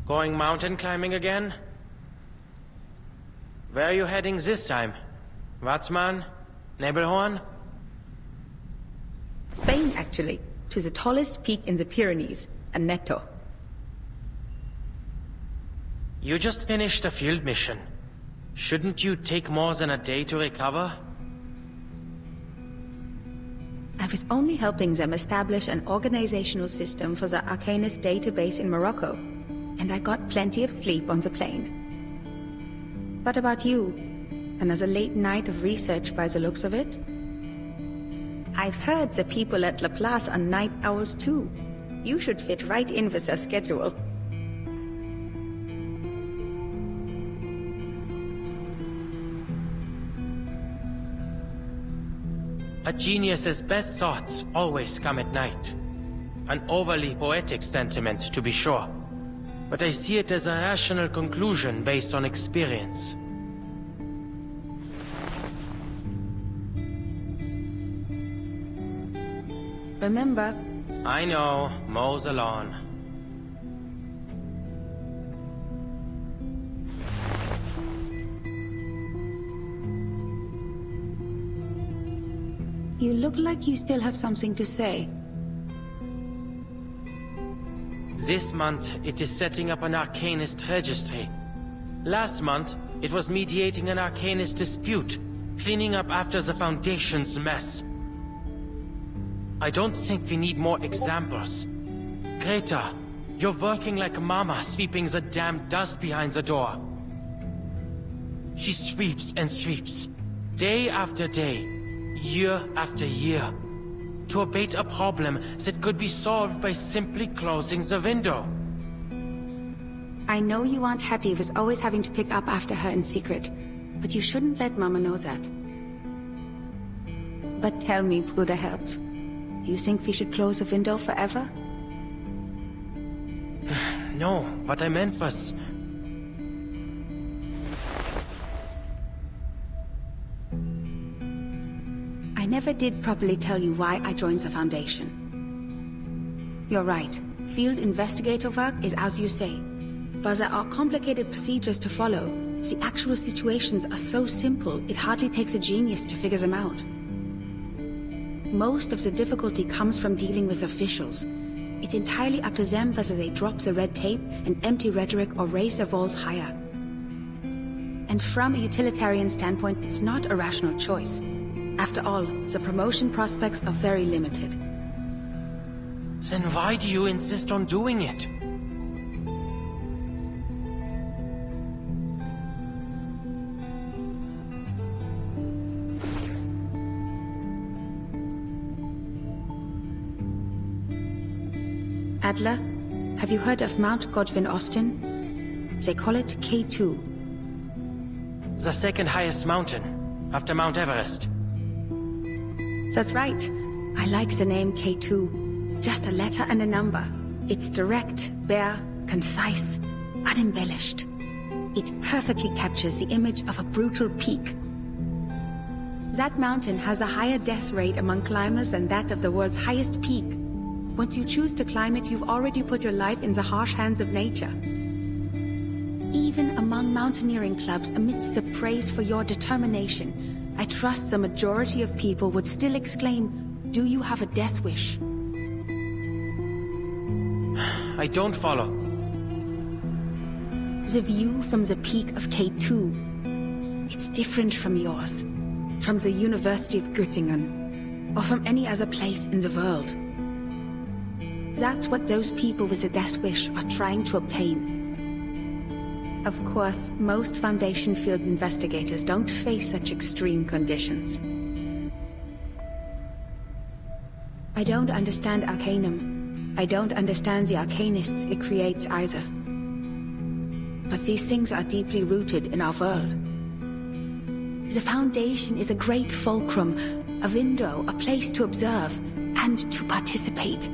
Going mountain climbing again? Where are you heading this time? Watzmann? Nebelhorn? Spain, actually. To the tallest peak in the Pyrenees, Aneto. You just finished a field mission. Shouldn't you take more than a day to recover? I was only helping them establish an organizational system for the Arcanist database in Morocco, and I got plenty of sleep on the plane. What about you? Another late night of research by the looks of it? I've heard the people at Laplace are night owls too. You should fit right in with their schedule. A genius's best thoughts always come at night. An overly poetic sentiment, to be sure. But I see it as a rational conclusion based on experience. Remember? I know, mow the lawn. You look like you still have something to say. This month, it is setting up an Arcanist registry. Last month, it was mediating an Arcanist dispute, cleaning up after the Foundation's mess. I don't think we need more examples. Greta, you're working like Mama sweeping the damn dust behind the door. She sweeps and sweeps, day after day, year after year, to abate a problem that could be solved by simply closing the window. I know you aren't happy with always having to pick up after her in secret, but you shouldn't let Mama know that. But tell me, Bruderherz, do you think we should close the window forever? No, what I meant was... I never did properly tell you why I joined the Foundation. You're right. Field investigator work is as you say. But there are complicated procedures to follow. The actual situations are so simple, it hardly takes a genius to figure them out. Most of the difficulty comes from dealing with officials. It's entirely up to them whether they drop the red tape and empty rhetoric or raise their walls higher. And from a utilitarian standpoint, it's not a rational choice. After all, the promotion prospects are very limited. Then why do you insist on doing it? Adler, have you heard of Mount Godwin Austen? They call it K2. The second highest mountain, after Mount Everest. That's right. I like the name K2. Just a letter and a number. It's direct, bare, concise, unembellished. It perfectly captures the image of a brutal peak. That mountain has a higher death rate among climbers than that of the world's highest peak. Once you choose to climb it, you've already put your life in the harsh hands of nature. Even among mountaineering clubs, amidst the praise for your determination, I trust the majority of people would still exclaim, "Do you have a death wish?" I don't follow. The view from the peak of K2, it's different from yours, from the University of Göttingen, or from any other place in the world. That's what those people with a death wish are trying to obtain. Of course, most Foundation field investigators don't face such extreme conditions. I don't understand Arcanum. I don't understand the Arcanists it creates either. But these things are deeply rooted in our world. The Foundation is a great fulcrum, a window, a place to observe, and to participate.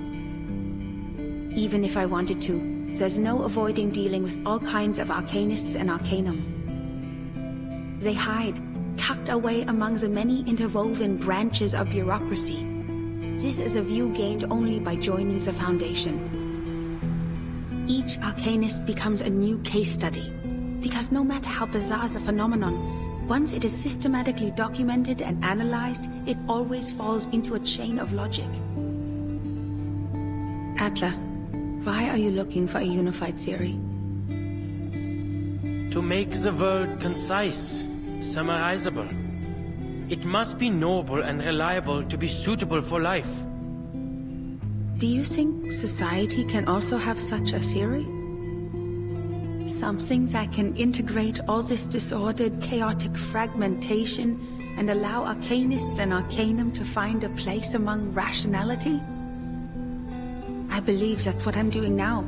Even if I wanted to, there's no avoiding dealing with all kinds of Arcanists and Arcanum. They hide, tucked away among the many interwoven branches of bureaucracy. This is a view gained only by joining the Foundation. Each Arcanist becomes a new case study, because no matter how bizarre the phenomenon, once it is systematically documented and analyzed, it always falls into a chain of logic. Adler, why are you looking for a unified theory? To make the world concise, summarizable. It must be noble and reliable to be suitable for life. Do you think society can also have such a theory? Something that can integrate all this disordered, chaotic fragmentation and allow Arcanists and Arcanum to find a place among rationality? I believe that's what I'm doing now.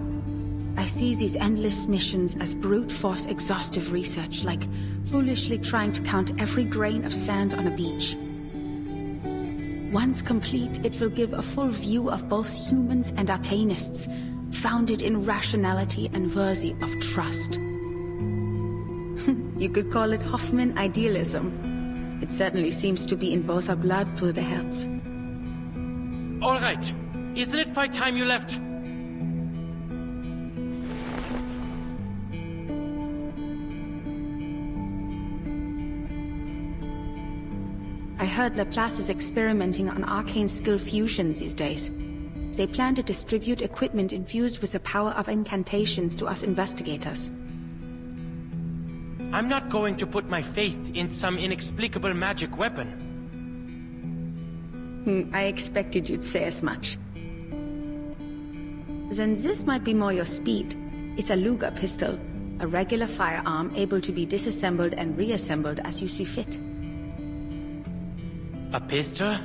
I see these endless missions as brute force exhaustive research, like foolishly trying to count every grain of sand on a beach. Once complete, it will give a full view of both humans and Arcanists, founded in rationality and worthy of trust. You could call it Hoffman idealism. It certainly seems to be in both our blood, Bruderherz. All right. Isn't it quite time you left? I heard Laplace is experimenting on arcane skill fusions these days. They plan to distribute equipment infused with the power of incantations to us investigators. I'm not going to put my faith in some inexplicable magic weapon. I expected you'd say as much. Then this might be more your speed. It's a Luger pistol, a regular firearm able to be disassembled and reassembled as you see fit. A pistol?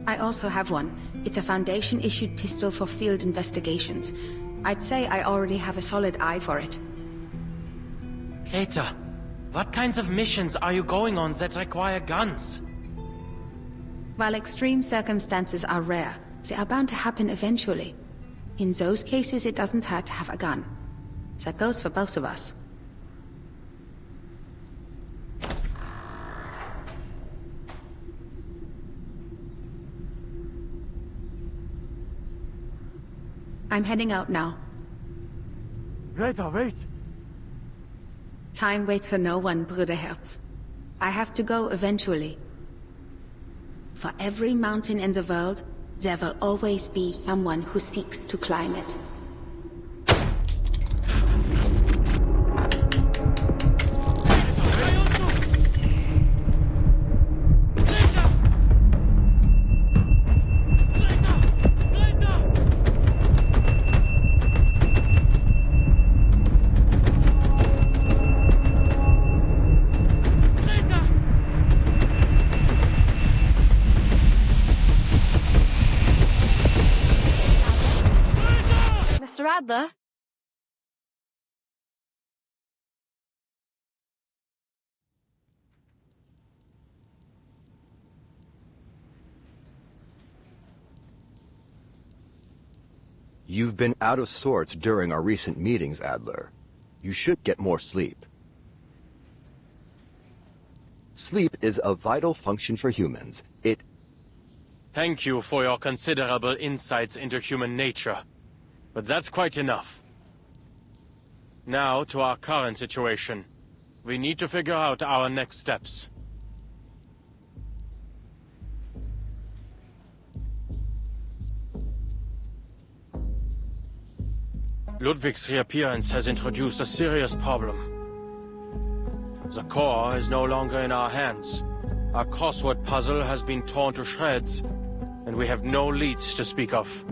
I also have one. It's a Foundation-issued pistol for field investigations. I'd say I already have a solid eye for it. Greta, what kinds of missions are you going on that require guns? While extreme circumstances are rare, they are bound to happen eventually. In those cases, it doesn't hurt to have a gun. That goes for both of us. I'm heading out now. Greta, wait! Time waits for no one, Bruderherz. I have to go eventually. For every mountain in the world, there will always be someone who seeks to climb it. Adler? You've been out of sorts during our recent meetings, Adler. You should get more sleep. Sleep is a vital function for humans. Thank you for your considerable insights into human nature. But that's quite enough. Now to our current situation. We need to figure out our next steps. Ludwig's reappearance has introduced a serious problem. The core is no longer in our hands. Our crossword puzzle has been torn to shreds, and we have no leads to speak of.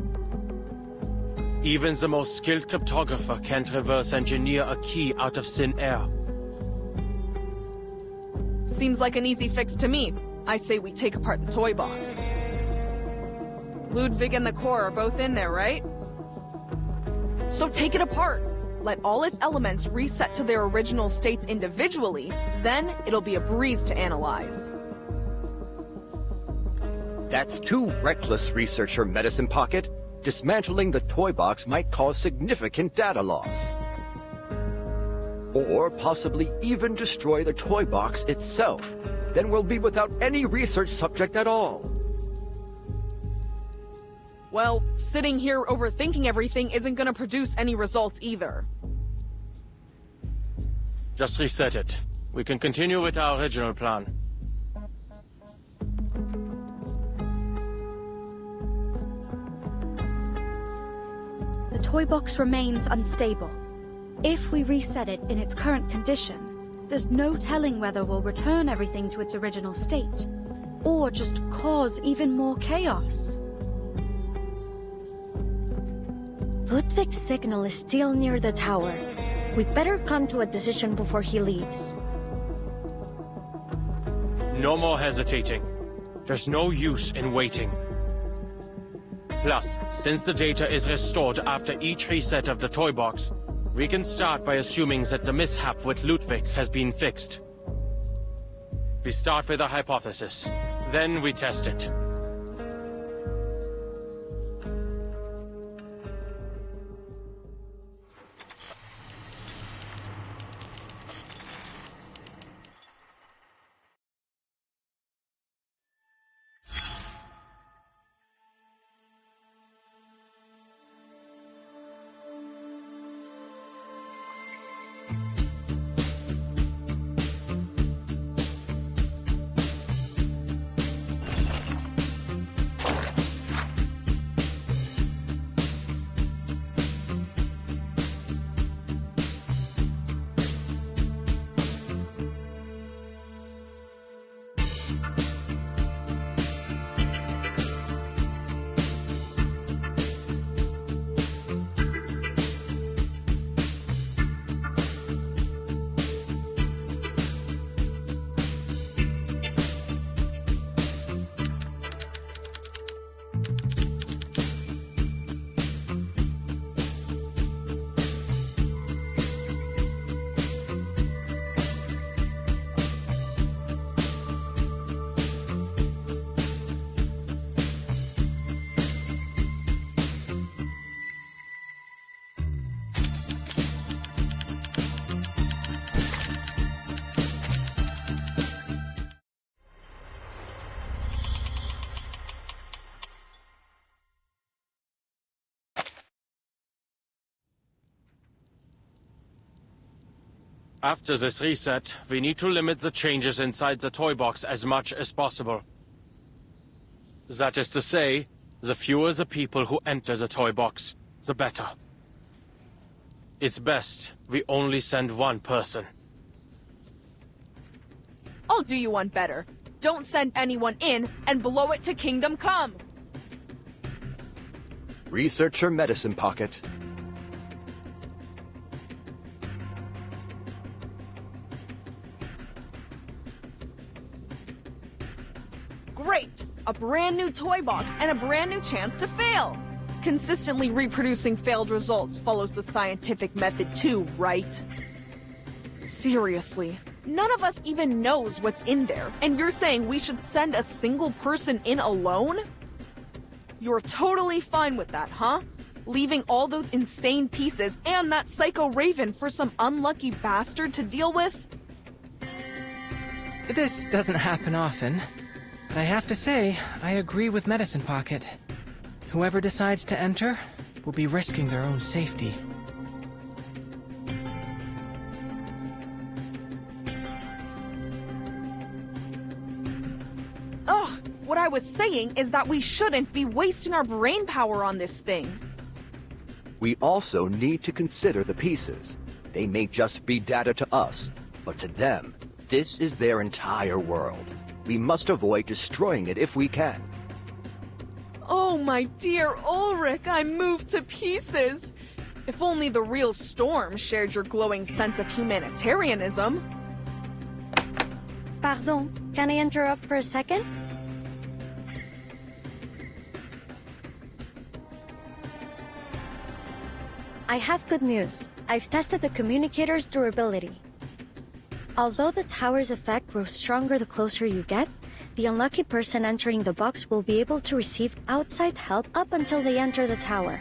Even the most skilled cryptographer can't reverse engineer a key out of thin air. Seems like an easy fix to me. I say we take apart the toy box. Ludwig and the core are both in there, right? So take it apart. Let all its elements reset to their original states individually, then it'll be a breeze to analyze. That's too reckless, Researcher Medicine Pocket. Dismantling the toy box might cause significant data loss. Or possibly even destroy the toy box itself. Then we'll be without any research subject at all. Well, sitting here overthinking everything isn't gonna produce any results either. Just reset it. We can continue with our original plan. The toy box remains unstable. If we reset it in its current condition, there's no telling whether we'll return everything to its original state, or just cause even more chaos. Ludwig's signal is still near the tower. We'd better come to a decision before he leaves. No more hesitating. There's no use in waiting. Plus, since the data is restored after each reset of the toy box, we can start by assuming that the mishap with Ludwig has been fixed. We start with a hypothesis, then we test it. After this reset, we need to limit the changes inside the toy box as much as possible. That is to say, the fewer the people who enter the toy box, the better. It's best we only send one person. I'll do you one better. Don't send anyone in and blow it to Kingdom Come. Research your medicine pocket. Great! A brand new toy box and a brand new chance to fail! Consistently reproducing failed results follows the scientific method too, right? Seriously, none of us even knows what's in there, and you're saying we should send a single person in alone? You're totally fine with that, huh? Leaving all those insane pieces and that psycho Raven for some unlucky bastard to deal with? This doesn't happen often, but I have to say, I agree with Medicine Pocket. Whoever decides to enter will be risking their own safety. Ugh, what I was saying is that we shouldn't be wasting our brain power on this thing. We also need to consider the pieces. They may just be data to us, but to them, this is their entire world. We must avoid destroying it if we can. Oh, my dear Ulrich, I'm moved to pieces. If only the real Storm shared your glowing sense of humanitarianism. Pardon, can I interrupt for a second? I have good news. I've tested the communicator's durability. Although the tower's effect grows stronger the closer you get, the unlucky person entering the box will be able to receive outside help up until they enter the tower.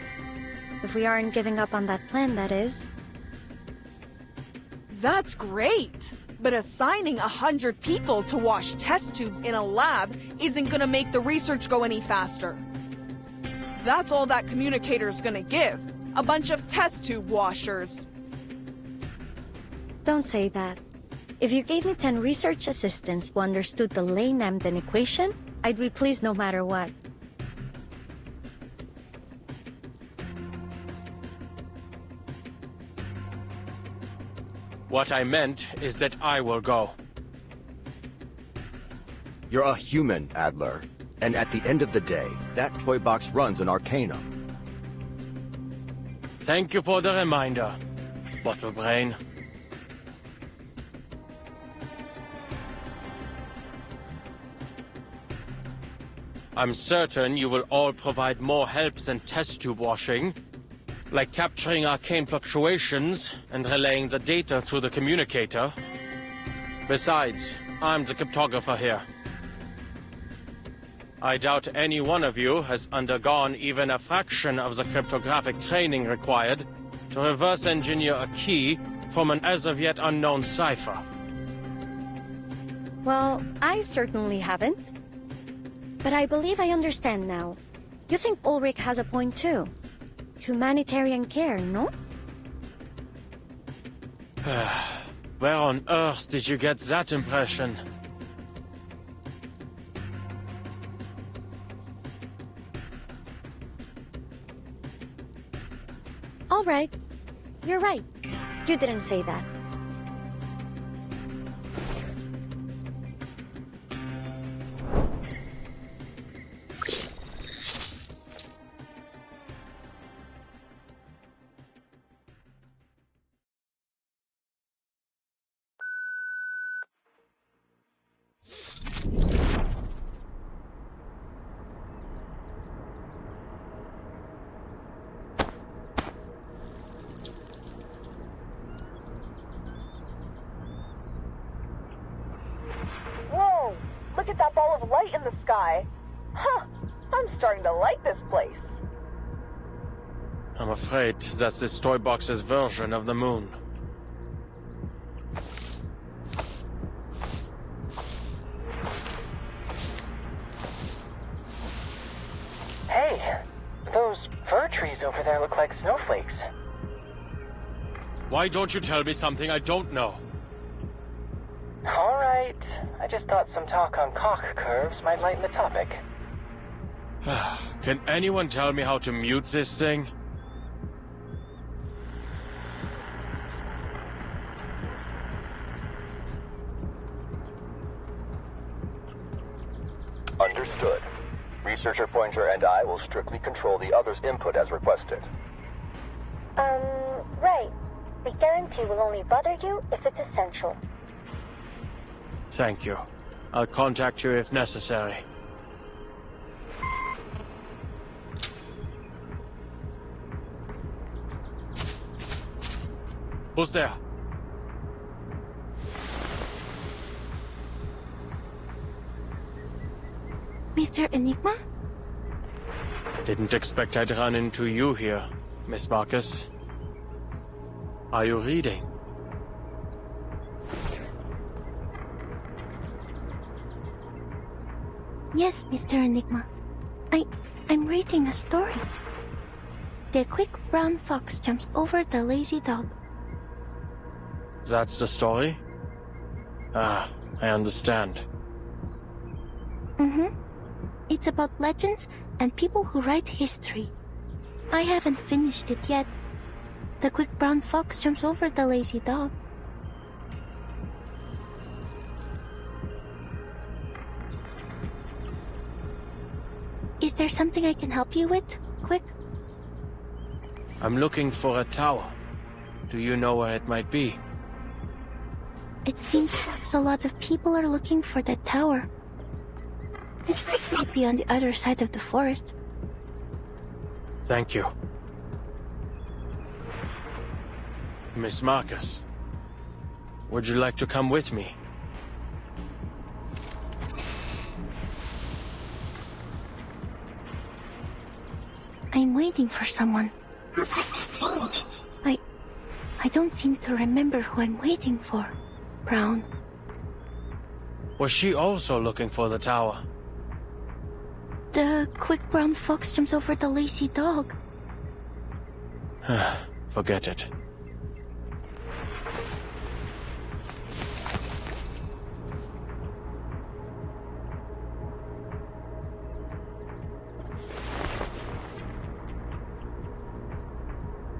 If we aren't giving up on that plan, that is. That's great! But assigning 100 people to wash test tubes in a lab isn't gonna make the research go any faster. That's all that communicator's gonna give. A bunch of test tube washers. Don't say that. If you gave me 10 research assistants who understood the Lane-Emden equation, I'd be pleased no matter what. What I meant is that I will go. You're a human, Adler. And at the end of the day, that toy box runs an Arcanum. Thank you for the reminder, Bottle Brain. I'm certain you will all provide more help than test tube washing, like capturing arcane fluctuations and relaying the data through the communicator. Besides, I'm the cryptographer here. I doubt any one of you has undergone even a fraction of the cryptographic training required to reverse engineer a key from an as-of-yet unknown cipher. Well, I certainly haven't. But I believe I understand now. You think Ulrich has a point too? Humanitarian care, no? Where on earth did you get that impression? All right. You're right. You didn't say that. Whoa! Look at that ball of light in the sky. Huh! I'm starting to like this place. I'm afraid that's this toy box's version of the moon. Hey, those fir trees over there look like snowflakes. Why don't you tell me something I don't know? All right. I just thought some talk on Koch curves might lighten the topic. Can anyone tell me how to mute this thing? Understood. Researcher Pointer and I will strictly control the other's input as requested. Right. We guarantee we'll only bother you if it's essential. Thank you. I'll contact you if necessary. Who's there? Mr. Enigma? Didn't expect I'd run into you here, Miss Marcus. Are you reading? Yes, Mr. Enigma. I'm reading a story. The quick brown fox jumps over the lazy dog. That's the story? Ah, I understand. Mm-hmm. It's about legends and people who write history. I haven't finished it yet. The quick brown fox jumps over the lazy dog. Is there something I can help you with? Quick? I'm looking for a tower. Do you know where it might be? It seems a lot of people are looking for that tower. It might be on the other side of the forest. Thank you. Miss Marcus, would you like to come with me? I'm waiting for someone. I don't seem to remember who I'm waiting for. Brown. Was she also looking for the tower? The quick brown fox jumps over the lazy dog. Forget it.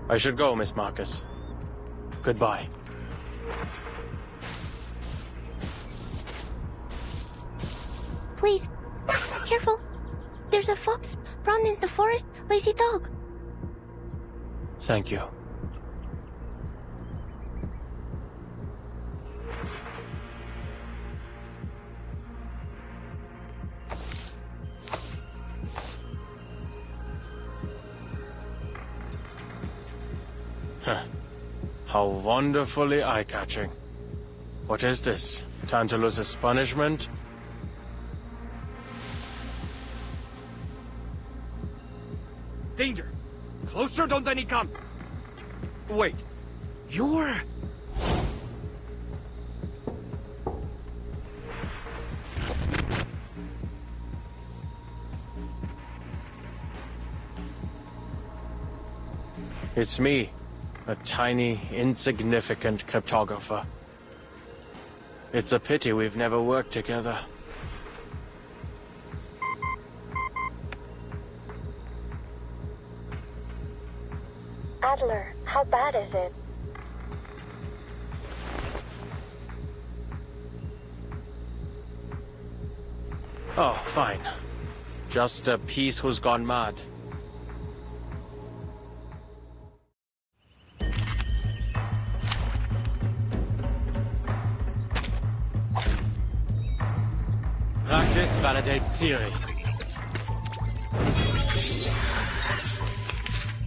I should go, Miss Marcus. Goodbye. Please, careful. There's a fox run in the forest, lazy dog. Thank you. How wonderfully eye-catching. What is this? Tantalus's punishment? Danger! Closer, don't any come! Wait, you're... It's me, a tiny, insignificant cryptographer. It's a pity we've never worked together. Adler, how bad is it? Oh, fine. Just a piece who's gone mad. Practice validates theory.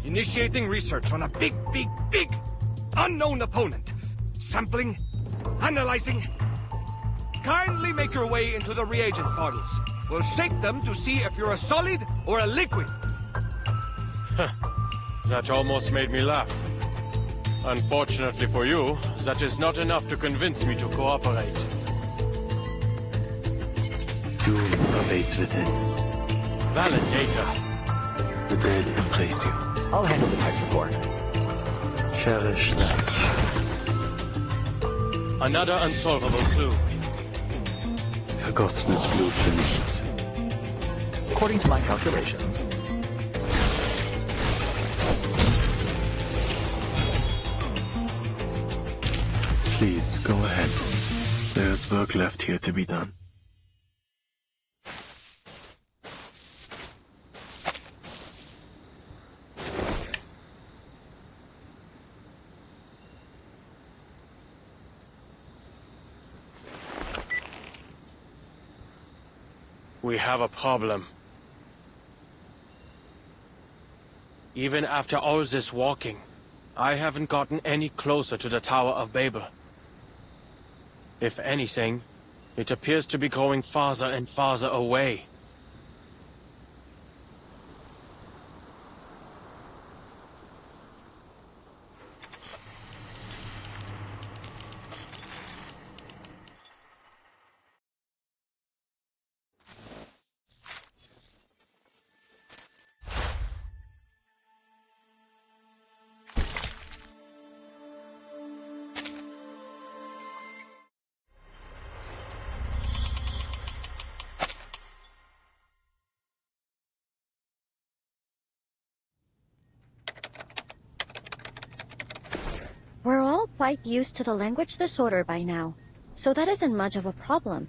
Initiating research on a big unknown opponent. Sampling, analyzing. Kindly make your way into the reagent bottles. We'll shake them to see if you're a solid or a liquid. That almost made me laugh. Unfortunately for you, that is not enough to convince me to cooperate. Doom awaits within. Validator. The dead embrace you. I'll handle the tech support. Cherish life. Another unsolvable clue. Vergossenes Blut für nichts. According to my calculations. Please, go ahead. There's work left here to be done. We have a problem. Even after all this walking, I haven't gotten any closer to the Tower of Babel. If anything, it appears to be growing farther and farther away. We're all quite used to the language disorder by now, so that isn't much of a problem.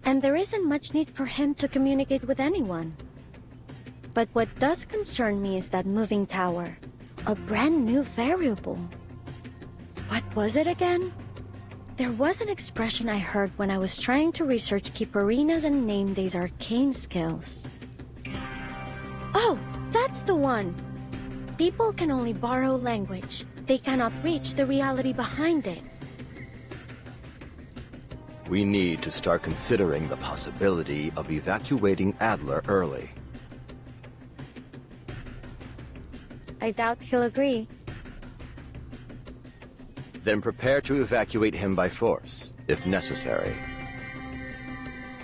And there isn't much need for him to communicate with anyone. But what does concern me is that moving tower. A brand new variable. What was it again? There was an expression I heard when I was trying to research Keeperinas and name these arcane skills. Oh, that's the one! People can only borrow language. They cannot reach the reality behind it. We need to start considering the possibility of evacuating Adler early. I doubt he'll agree. Then prepare to evacuate him by force, if necessary.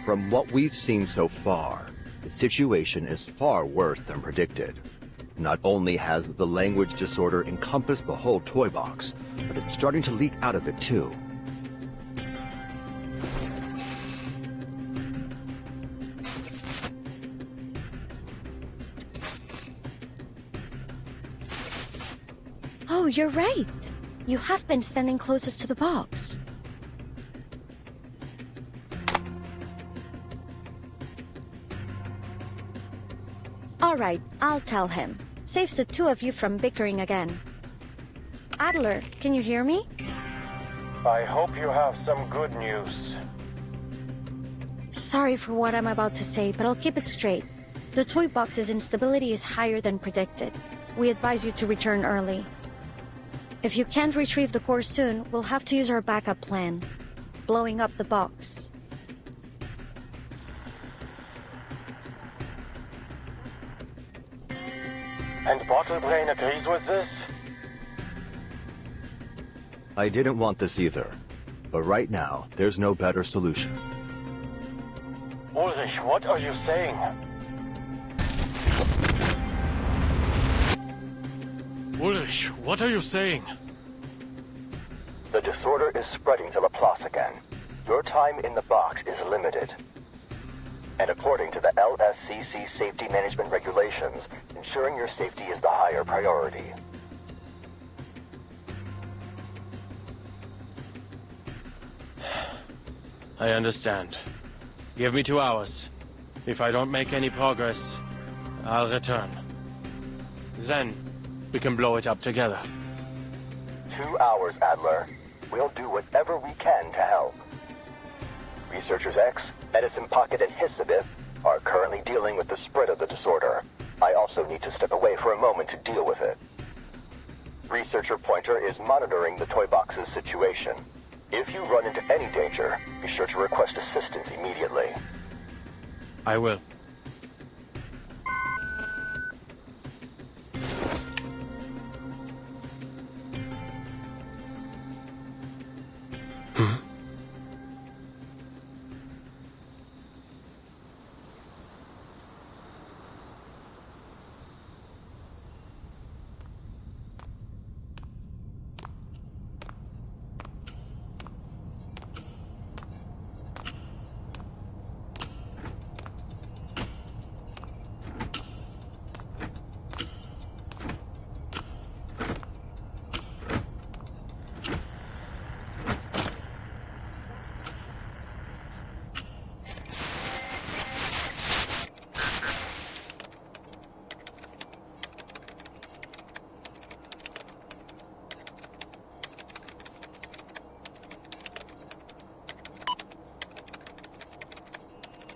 From what we've seen so far, The situation is far worse than predicted. Not only has the language disorder encompassed the whole toy box, but it's starting to leak out of it too. Oh, you're right. You have been standing closest to the box. All right, I'll tell him. Saves the two of you from bickering again. Adler, can you hear me? I hope you have some good news. Sorry for what I'm about to say, but I'll keep it straight. The toy box's instability is higher than predicted. We advise you to return early. If you can't retrieve the core soon, we'll have to use our backup plan. Blowing up the box. And Bottle Brain agrees with this? I didn't want this either, but right now, there's no better solution. Ulrich, what are you saying? Ulrich, what are you saying? The disorder is spreading to Laplace again. Your time in the box is limited. And according to the LSCC safety management regulations, ensuring your safety is the higher priority. I understand. Give me 2 hours. If I don't make any progress, I'll return. Then, we can blow it up together. 2 hours, Adler. We'll do whatever we can to help. Researchers X, Medicine Pocket, and Hissabith are currently dealing with the spread of the disorder. I also need to step away for a moment to deal with it. Researcher Pointer is monitoring the toy box's situation. If you run into any danger, be sure to request assistance immediately. I will.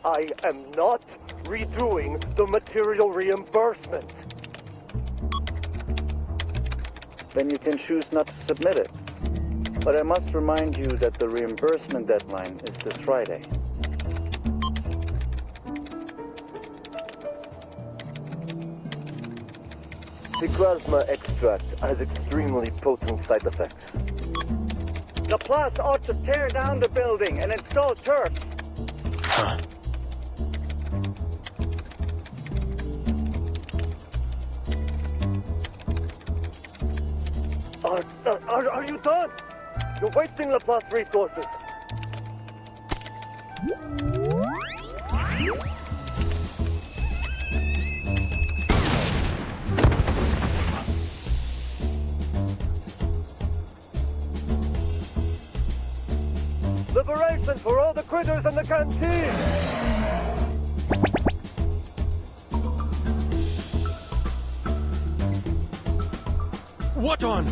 I am not redoing the material reimbursement. Then you can choose not to submit it. But I must remind you that the reimbursement deadline is this Friday. The plasma extract has extremely potent side effects. Laplace ought to tear down the building and install turf. Huh. Are you done? You're wasting Laplace resources. Liberation for all the critters in the canteen! What on?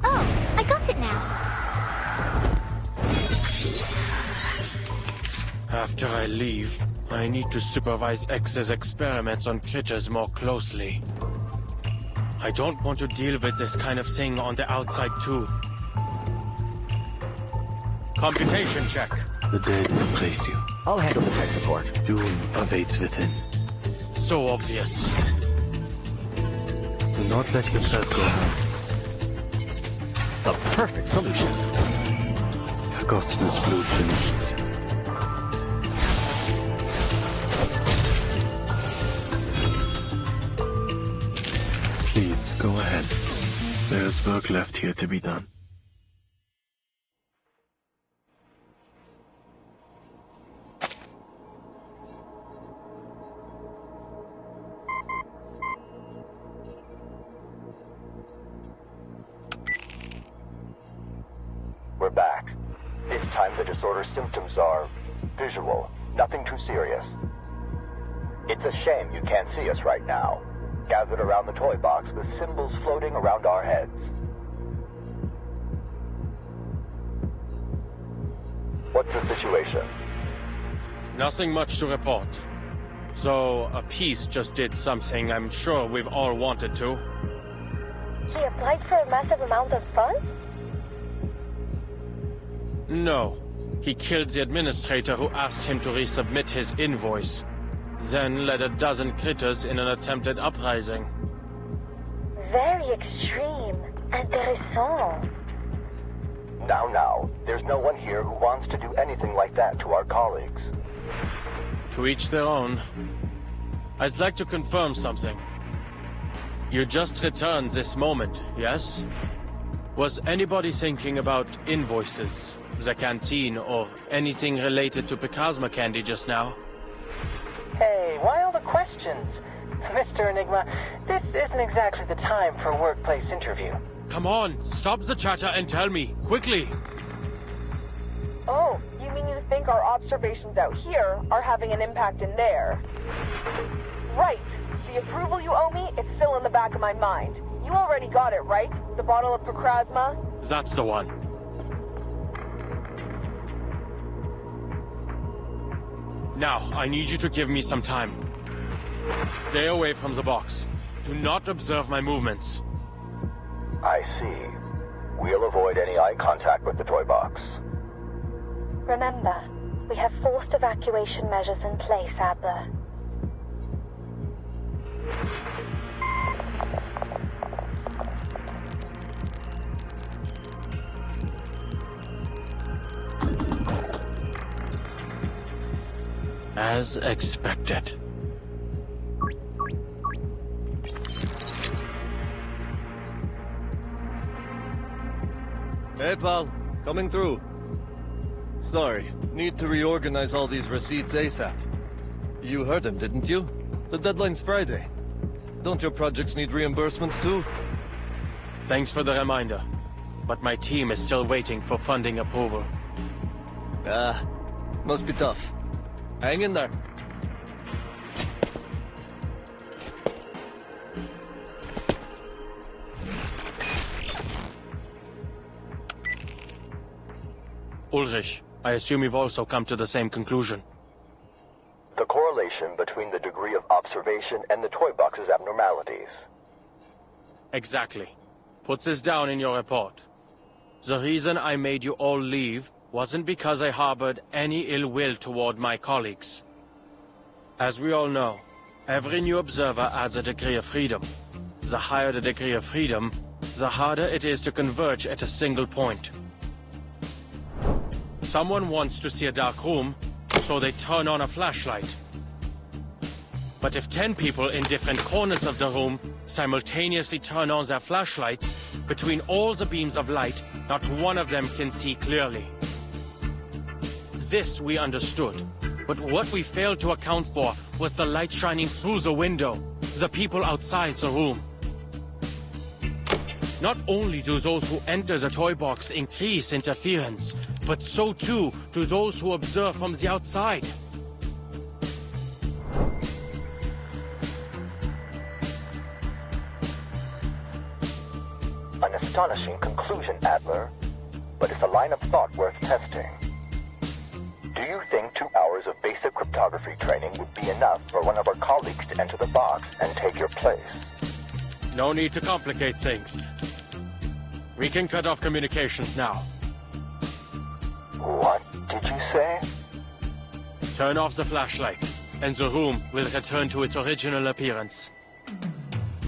Oh, I got it now. After I leave, I need to supervise X's experiments on critters more closely. I don't want to deal with this kind of thing on the outside too. Computation check. The dead embrace you. I'll handle the tech support. Doom awaits within. So obvious. Do not let yourself go. The perfect solution. Vergossenes Blut für nichts. Please, go ahead. There is work left here to be done. We're back. This time the disorder symptoms are visual, nothing too serious. It's a shame you can't see us right now, gathered around the toy box with symbols floating around our heads. What's the situation? Nothing much to report. So, a piece just did something I'm sure we've all wanted to. He applied for a massive amount of funds? No. He killed the administrator who asked him to resubmit his invoice. Then led a dozen critters in an attempted uprising. Very extreme. Intéressant. Now, there's no one here who wants to do anything like that to our colleagues. To each their own. I'd like to confirm something. You just returned this moment, yes? Was anybody thinking about invoices, the canteen, or anything related to Picasma candy just now? Hey, why all the questions? Mr. Enigma, this isn't exactly the time for a workplace interview. Come on, stop the chatter and tell me, quickly! Oh, you mean you think our observations out here are having an impact in there? Right. The approval you owe me, it's still in the back of my mind. You already got it, right? The bottle of Picasma? That's the one. Now, I need you to give me some time. Stay away from the box. Do not observe my movements. I see. We'll avoid any eye contact with the toy box. Remember, we have forced evacuation measures in place, Adler. As expected. Hey, pal. Coming through. Sorry, need to reorganize all these receipts ASAP. You heard him, didn't you? The deadline's Friday. Don't your projects need reimbursements too? Thanks for the reminder. But my team is still waiting for funding approval. Ah, must be tough. Hang in there. Ulrich, I assume you've also come to the same conclusion. The correlation between the degree of observation and the toy box's abnormalities. Exactly. Put this down in your report. The reason I made you all leave wasn't because I harbored any ill will toward my colleagues. As we all know, every new observer adds a degree of freedom. The higher the degree of freedom, the harder it is to converge at a single point. Someone wants to see a dark room, so they turn on a flashlight. But if 10 people in different corners of the room simultaneously turn on their flashlights, between all the beams of light, not one of them can see clearly. This we understood, but what we failed to account for was the light shining through the window, the people outside the room. Not only do those who enter the toy box increase interference, but so too do those who observe from the outside. An astonishing conclusion, Adler, but it's a line of thought worth testing. Do you think 2 hours of basic cryptography training would be enough for one of our colleagues to enter the box and take your place? No need to complicate things. We can cut off communications now. What did you say? Turn off the flashlight, and the room will return to its original appearance.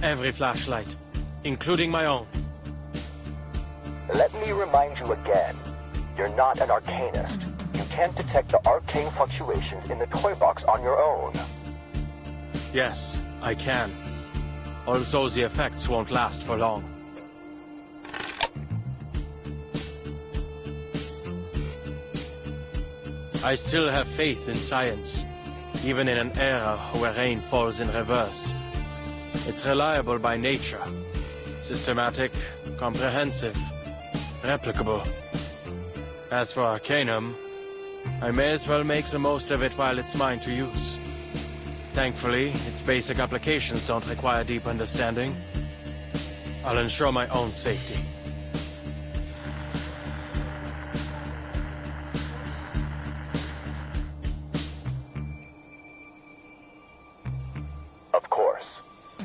Every flashlight, including my own. Let me remind you again. You're not an arcanist. You can't detect the arcane fluctuations in the toy box on your own. Yes, I can. Also, the effects won't last for long. I still have faith in science, even in an era where rain falls in reverse. It's reliable by nature. Systematic, comprehensive, replicable. As for Arcanum, I may as well make the most of it while it's mine to use. Thankfully, its basic applications don't require deep understanding. I'll ensure my own safety. Of course.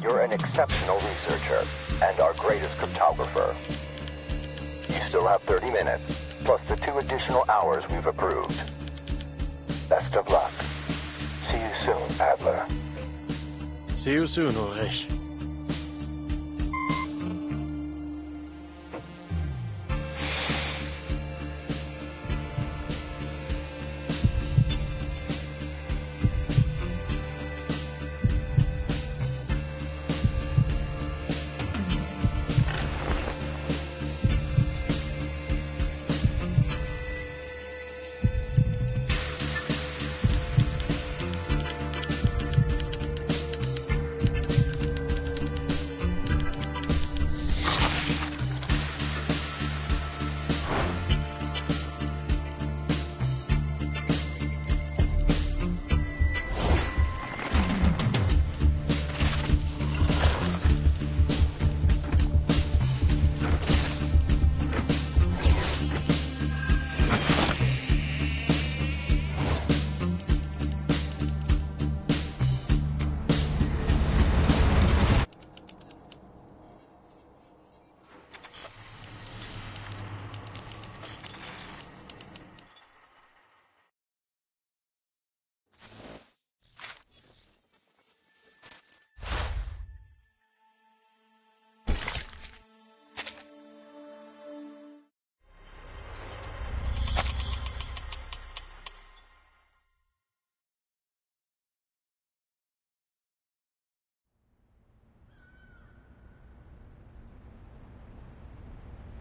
You're an exceptional researcher, and our greatest cryptographer. You still have 30 minutes, plus the 2 additional hours we've approved. Best of luck. See you soon, Adler. See you soon, Ulrich.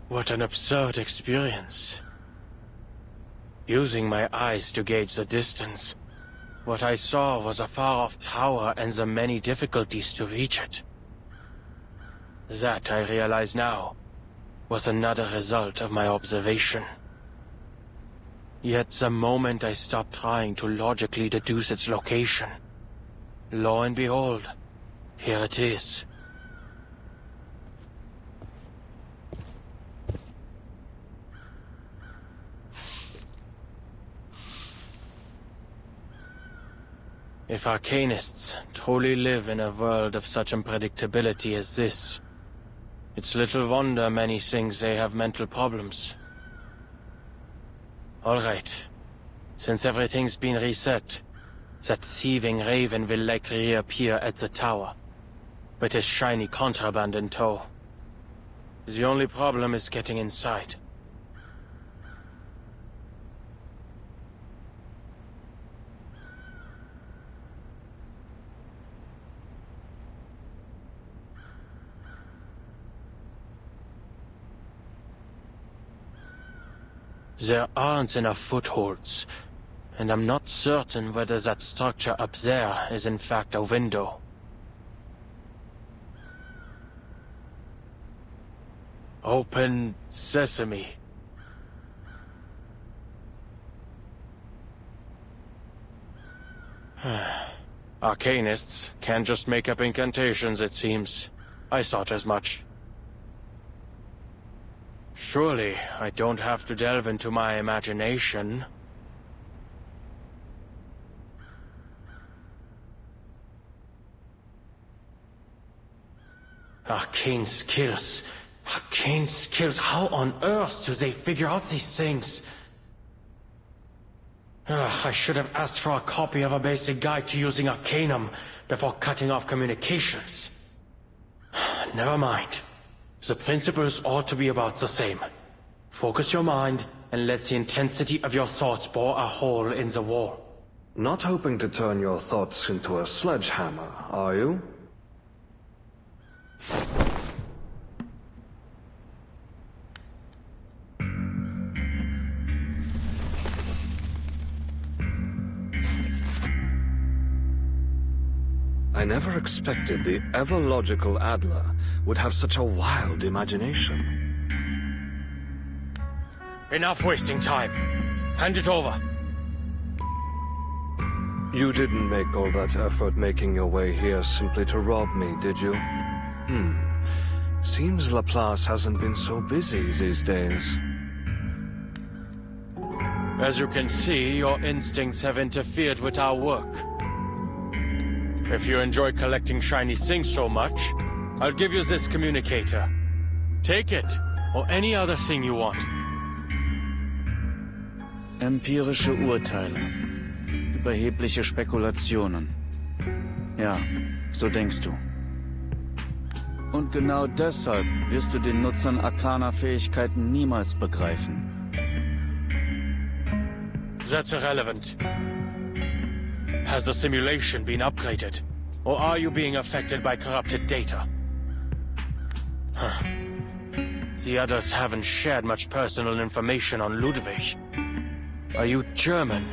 What an absurd experience. Using my eyes to gauge the distance, what I saw was a far-off tower and the many difficulties to reach it. That, I realize now, was another result of my observation. Yet the moment I stopped trying to logically deduce its location, lo and behold, here it is. If Arcanists truly live in a world of such unpredictability as this, it's little wonder many think they have mental problems. All right. Since everything's been reset, that thieving raven will likely reappear at the tower, with his shiny contraband in tow. The only problem is getting inside. There aren't enough footholds, and I'm not certain whether that structure up there is in fact a window. Open sesame. Arcanists can't just make up incantations, it seems. I thought as much. Surely, I don't have to delve into my imagination. Arcane skills. Arcane skills. How on earth do they figure out these things? I should have asked for a copy of a basic guide to using Arcanum before cutting off communications. Never mind. The principles ought to be about the same. Focus your mind and let the intensity of your thoughts bore a hole in the wall. Not hoping to turn your thoughts into a sledgehammer, are you? I never expected the ever-logical Adler would have such a wild imagination. Enough wasting time. Hand it over. You didn't make all that effort making your way here simply to rob me, did you? Seems Laplace hasn't been so busy these days. As you can see, your instincts have interfered with our work. If you enjoy collecting shiny things so much, I'll give you this communicator. Take it, or any other thing you want. Empirische Urteile. Überhebliche Spekulationen. Ja, so denkst du. Und genau deshalb wirst du den Nutzern arkaner Fähigkeiten niemals begreifen. That's irrelevant. Has the simulation been upgraded? Or are you being affected by corrupted data? Huh. The others haven't shared much personal information on Ludwig. Are you German?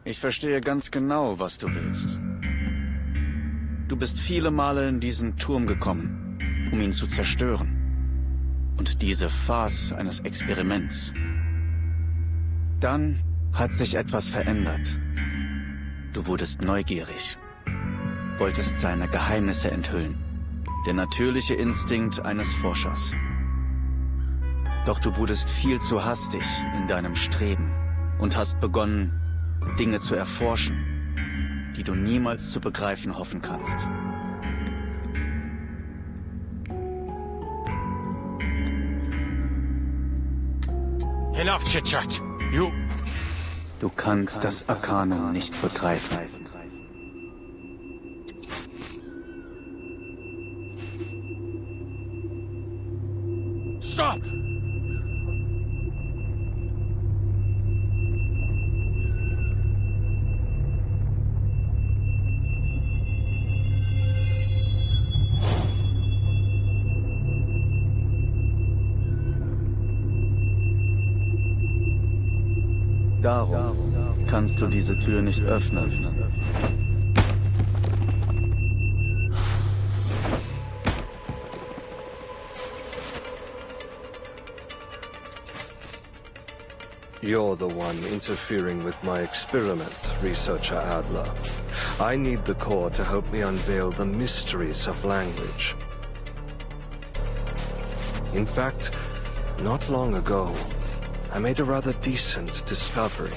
Ich verstehe ganz genau, was du willst. Du bist viele Male in diesen Turm gekommen, um ihn zu zerstören. Und diese Farce eines Experiments. Dann hat sich etwas verändert. Du wurdest neugierig. Wolltest seine Geheimnisse enthüllen. Der natürliche Instinkt eines Forschers. Doch du wurdest viel zu hastig in deinem Streben und hast begonnen, Dinge zu erforschen, die du niemals zu begreifen hoffen kannst. Enough chit-chat. Du kannst das Arkanum nicht begreifen. Stop! Darum kannst du diese Tür nicht öffnen. You're the one interfering with my experiment, Researcher Adler. I need the core to help me unveil the mysteries of language. In fact, not long ago, I made a rather decent discovery.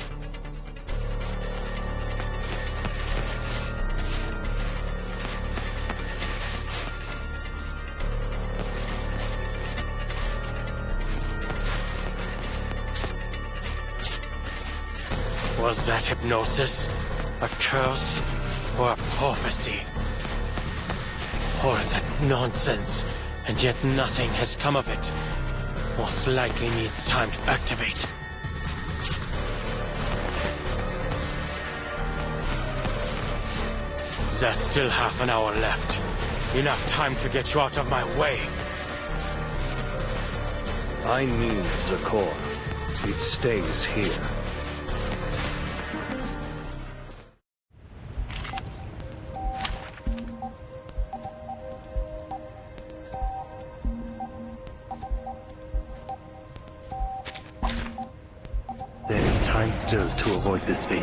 Was that hypnosis? A curse? Or a prophecy? Or is that nonsense, and yet nothing has come of it? Most likely needs time to activate. There's still half an hour left. Enough time to get you out of my way. I need the core. It stays here. There is time still to avoid this fate.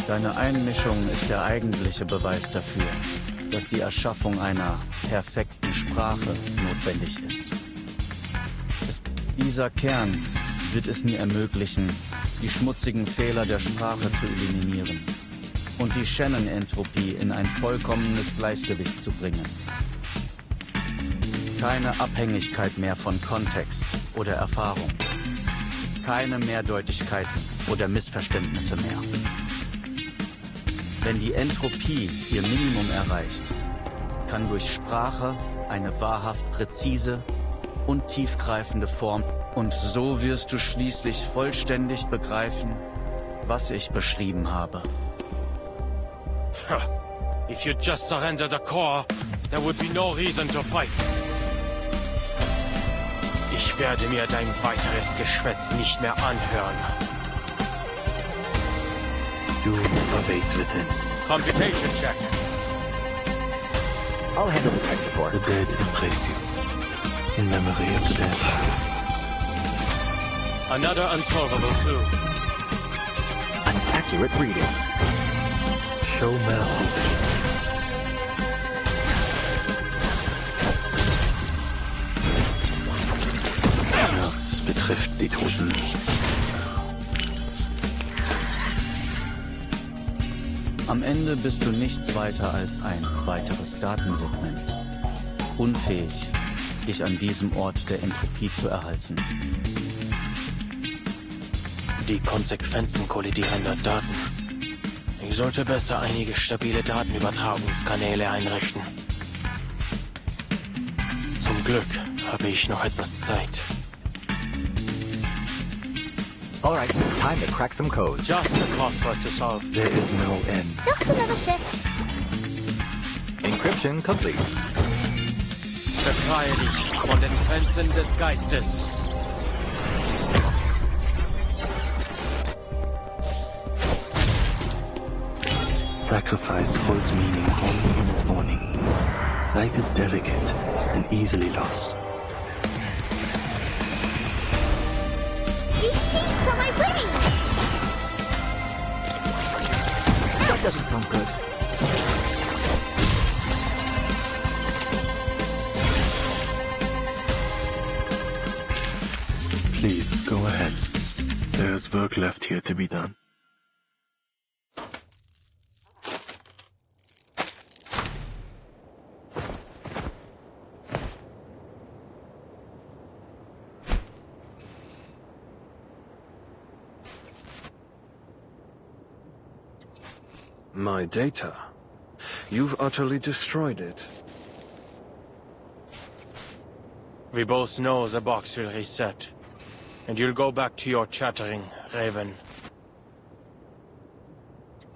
Deine Einmischung ist der eigentliche Beweis dafür, dass die Erschaffung einer perfekten Sprache notwendig ist. Dieser Kern wird es mir ermöglichen, die schmutzigen Fehler der Sprache zu eliminieren und die Shannon-Entropie in ein vollkommenes Gleichgewicht zu bringen. Keine Abhängigkeit mehr von Kontext oder Erfahrung. Keine Mehrdeutigkeiten oder Missverständnisse mehr. Wenn die Entropie ihr Minimum erreicht, kann durch Sprache eine wahrhaft präzise und tiefgreifende Form, und so wirst du schließlich vollständig begreifen, was ich beschrieben habe. If you just surrender the core, there would be no reason to fight. Ich werde mir dein weiteres Geschwätz nicht mehr anhören. You awaits within. Computation check. I'll handle the tech support. The dead embrace you. In memory of the dead. Another unsolvable clue. An accurate reading. Show mercy. Schmerz betrifft die Toten nicht. Am Ende bist du nichts weiter als ein weiteres Datensegment. Unfähig, dich an diesem Ort der Entropie zu erhalten. Die Konsequenzen kollidierender Daten. Ich sollte besser einige stabile Datenübertragungskanäle einrichten. Zum Glück habe ich noch etwas Zeit. Alright, time to crack some code. Just a crossword to solve. There is no end. Just another shift. Encryption complete. Befreie dich von den Grenzen des Geistes. Sacrifice holds meaning only in its morning. Life is delicate and easily lost. These sheets are my brain! That doesn't sound good. Please, go ahead. There is work left here to be done. My data? You've utterly destroyed it. We both know the box will reset. And you'll go back to your chattering, Raven.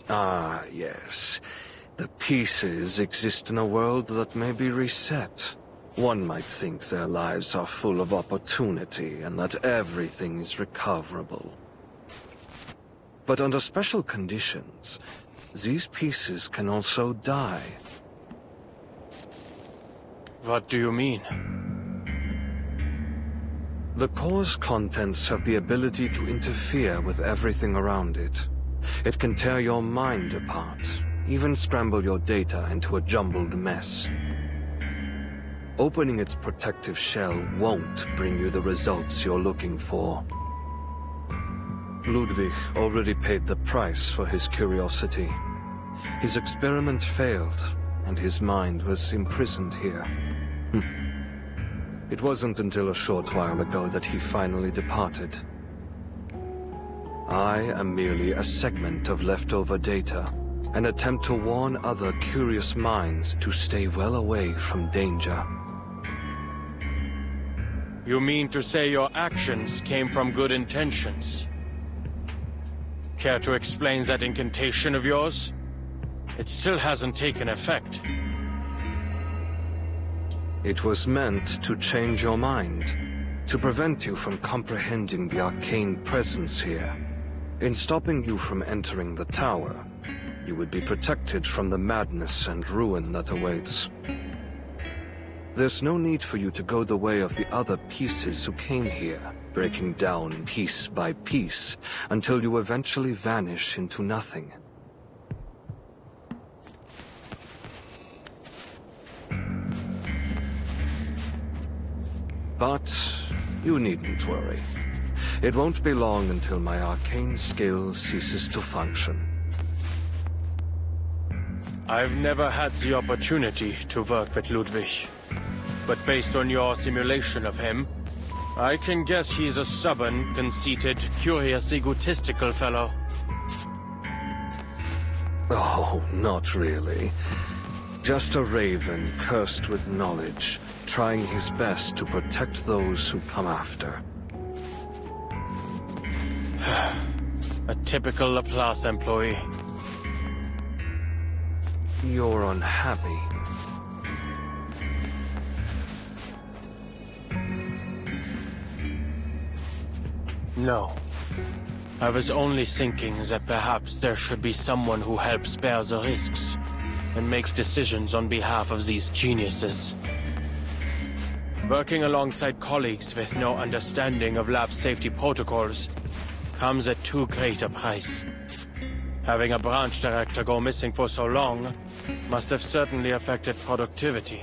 Ah, yes. The pieces exist in a world that may be reset. One might think their lives are full of opportunity and that everything is recoverable. But under special conditions, these pieces can also die. What do you mean? The core's contents have the ability to interfere with everything around it. It can tear your mind apart, even scramble your data into a jumbled mess. Opening its protective shell won't bring you the results you're looking for. Ludwig already paid the price for his curiosity. His experiment failed, and his mind was imprisoned here. It wasn't until a short while ago that he finally departed. I am merely a segment of leftover data, an attempt to warn other curious minds to stay well away from danger. You mean to say your actions came from good intentions? Care to explain that incantation of yours? It still hasn't taken effect. It was meant to change your mind, to prevent you from comprehending the arcane presence here. In stopping you from entering the tower, you would be protected from the madness and ruin that awaits. There's no need for you to go the way of the other pieces who came here, breaking down piece by piece, until you eventually vanish into nothing. But you needn't worry. It won't be long until my arcane skill ceases to function. I've never had the opportunity to work with Ludwig. But based on your simulation of him, I can guess he's a stubborn, conceited, curious, egotistical fellow. Oh, not really. Just a raven cursed with knowledge, trying his best to protect those who come after. A typical Laplace employee. You're unhappy. No. I was only thinking that perhaps there should be someone who helps bear the risks and makes decisions on behalf of these geniuses. Working alongside colleagues with no understanding of lab safety protocols comes at too great a price. Having a branch director go missing for so long must have certainly affected productivity.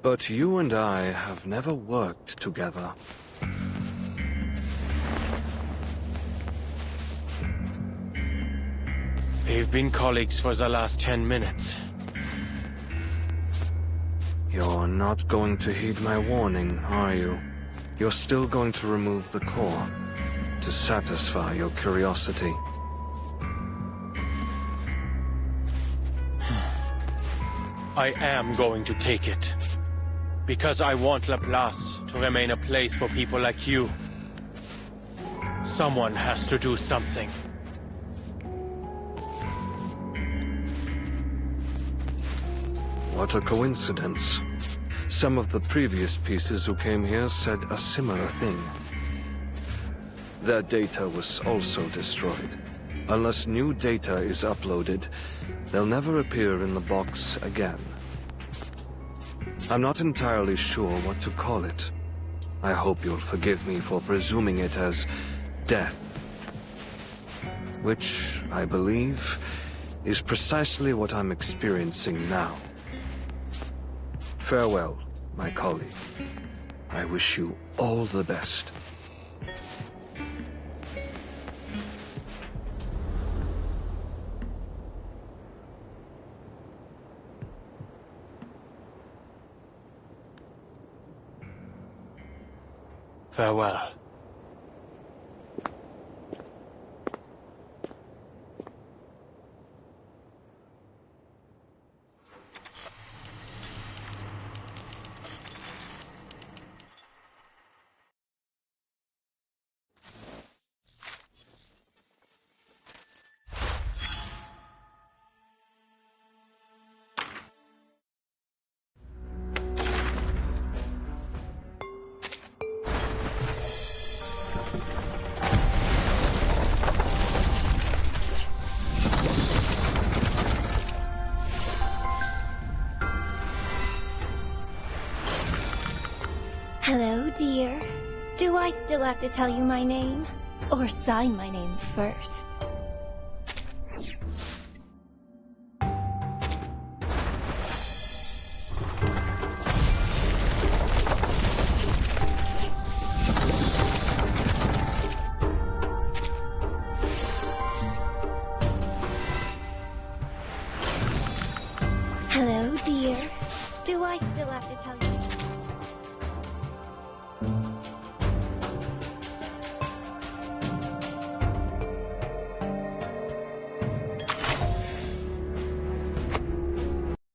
But you and I have never worked together. We've been colleagues for the last 10 minutes. You're not going to heed my warning, are you? You're still going to remove the core to satisfy your curiosity. I am going to take it. Because I want Laplace to remain a place for people like you. Someone has to do something. What a coincidence. Some of the previous pieces who came here said a similar thing. Their data was also destroyed. Unless new data is uploaded, they'll never appear in the box again. I'm not entirely sure what to call it. I hope you'll forgive me for presuming it as death. Which, I believe, is precisely what I'm experiencing now. Farewell, my colleague. I wish you all the best. Farewell. Hello, dear. Do I still have to tell you my name? Or sign my name first?